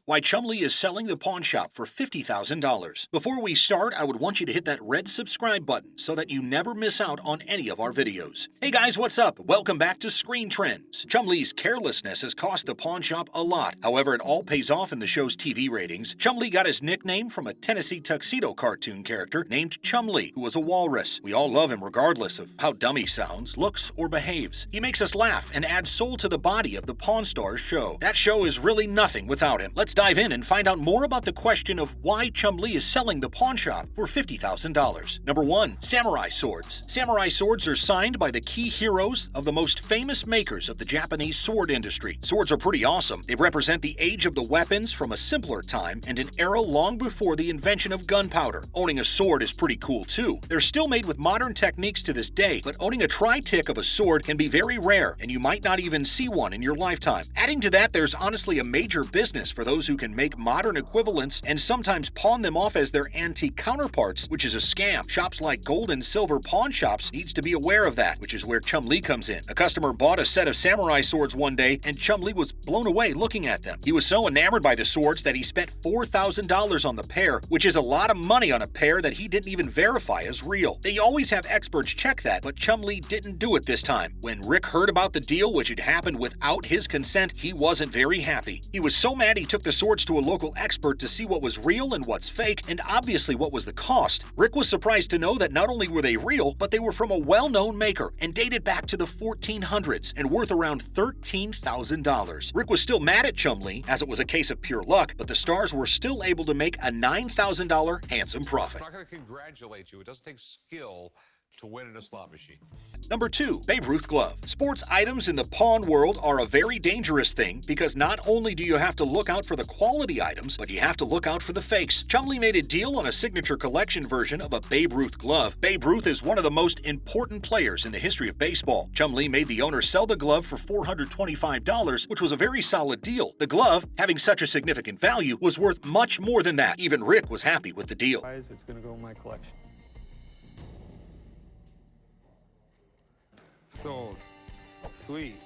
Why Chumlee is selling the pawn shop for $50,000. Before we start, I would want you to hit that red subscribe button so that you never miss out on any of our videos. Hey guys, what's up? Welcome back to Screen Trends. Chumlee's carelessness has cost the pawn shop a lot. However, it all pays off in the show's TV ratings. Chumlee got his nickname from a Tennessee Tuxedo cartoon character named Chumlee, who was a walrus. We all love him regardless of how dumb he sounds, looks, or behaves. He makes us laugh and adds soul to the body of the Pawn Stars show. That show is really nothing without him. Let's dive in and find out more about the question of why Chumlee is selling the pawn shop for $50,000. Number 1. Samurai swords. Samurai swords are signed by the key heroes of the most famous makers of the Japanese sword industry. Swords are pretty awesome. They represent the age of the weapons from a simpler time and an era long before the invention of gunpowder. Owning a sword is pretty cool too. They're still made with modern techniques to this day, but owning a tri-tick of a sword can be very rare, and you might not even see one in your lifetime. Adding to that, there's honestly a major business for those who can make modern equivalents and sometimes pawn them off as their antique counterparts, which is a scam. Shops like gold and silver pawn shops needs to be aware of that, which is where Chumlee comes in. A customer bought a set of samurai swords one day, and Chumlee was blown away looking at them. He was so enamored by the swords that he spent $4,000 on the pair, which is a lot of money on a pair that he didn't even verify as real. They always have experts check that, but Chumlee didn't do it this time. When Rick heard about the deal, which had happened without his consent, he wasn't very happy. He was so mad he took the swords to a local expert to see what was real and what's fake, and obviously what was the cost. Rick was surprised to know that not only were they real, but they were from a well-known maker and dated back to the 1400s and worth around $13,000. Rick was still mad at Chumlee, as it was a case of pure luck, but the stars were still able to make a $9,000 handsome profit. I'm not going to congratulate you. It doesn't take skill to win in a slot machine. Number 2. Babe Ruth glove. Sports items in the pawn world are a very dangerous thing because not only do you have to look out for the quality items, but you have to look out for the fakes. Chumlee made a deal on a signature collection version of a Babe Ruth glove. Babe Ruth is one of the most important players in the history of baseball. Chumlee made the owner sell the glove for $425, which was a very solid deal. The glove, having such a significant value, was worth much more than that. Even Rick was happy with the deal. It's going to go in my collection. Sold. Sweet.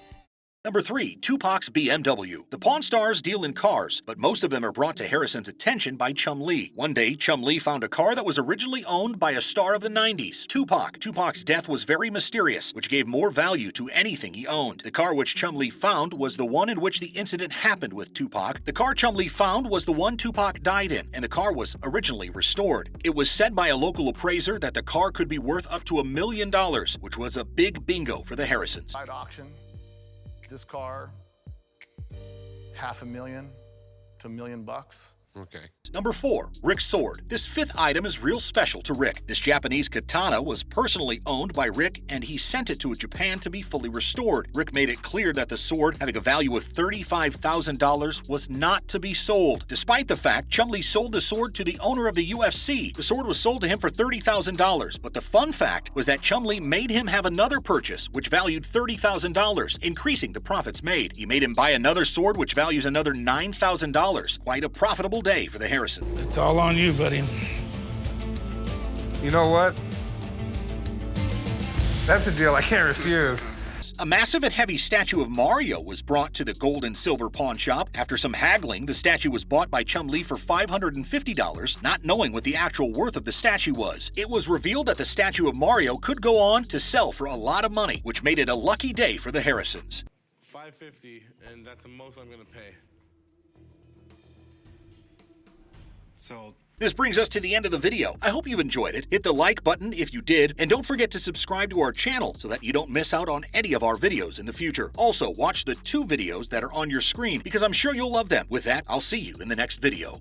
Number 3. Tupac's BMW. The Pawn Stars deal in cars, but most of them are brought to Harrison's attention by Chumlee. One day, Chumlee found a car that was originally owned by a star of the 90s, Tupac. Tupac's death was very mysterious, which gave more value to anything he owned. The car which Chumlee found was the one in which the incident happened with Tupac. The car Chumlee found was the one Tupac died in, and the car was originally restored. It was said by a local appraiser that the car could be worth up to $1 million, which was a big bingo for the Harrisons. I'd auction this car, $500,000 to $1 million. Okay. Number 4. Rick's sword. This 5th item is real special to Rick. This Japanese katana was personally owned by Rick, and he sent it to Japan to be fully restored. Rick made it clear that the sword, having a value of $35,000, was not to be sold. Despite the fact Chumlee sold the sword to the owner of the UFC, the sword was sold to him for $30,000. But the fun fact was that Chumlee made him have another purchase, which valued $30,000, increasing the profits made. He made him buy another sword, which values another $9,000. Quite a profitable day for the Harrisons. It's all on you, buddy. You know what? That's a deal I can't refuse. A massive and heavy statue of Mario was brought to the gold and silver pawn shop. After some haggling, the statue was bought by Chumlee for $550, not knowing what the actual worth of the statue was. It was revealed that the statue of Mario could go on to sell for a lot of money, which made it a lucky day for the Harrisons. $550, and that's the most I'm going to pay. So this brings us to the end of the video. I hope you've enjoyed it. Hit the like button if you did, and don't forget to subscribe to our channel so that you don't miss out on any of our videos in the future. Also, watch the 2 videos that are on your screen because I'm sure you'll love them. With that, I'll see you in the next video.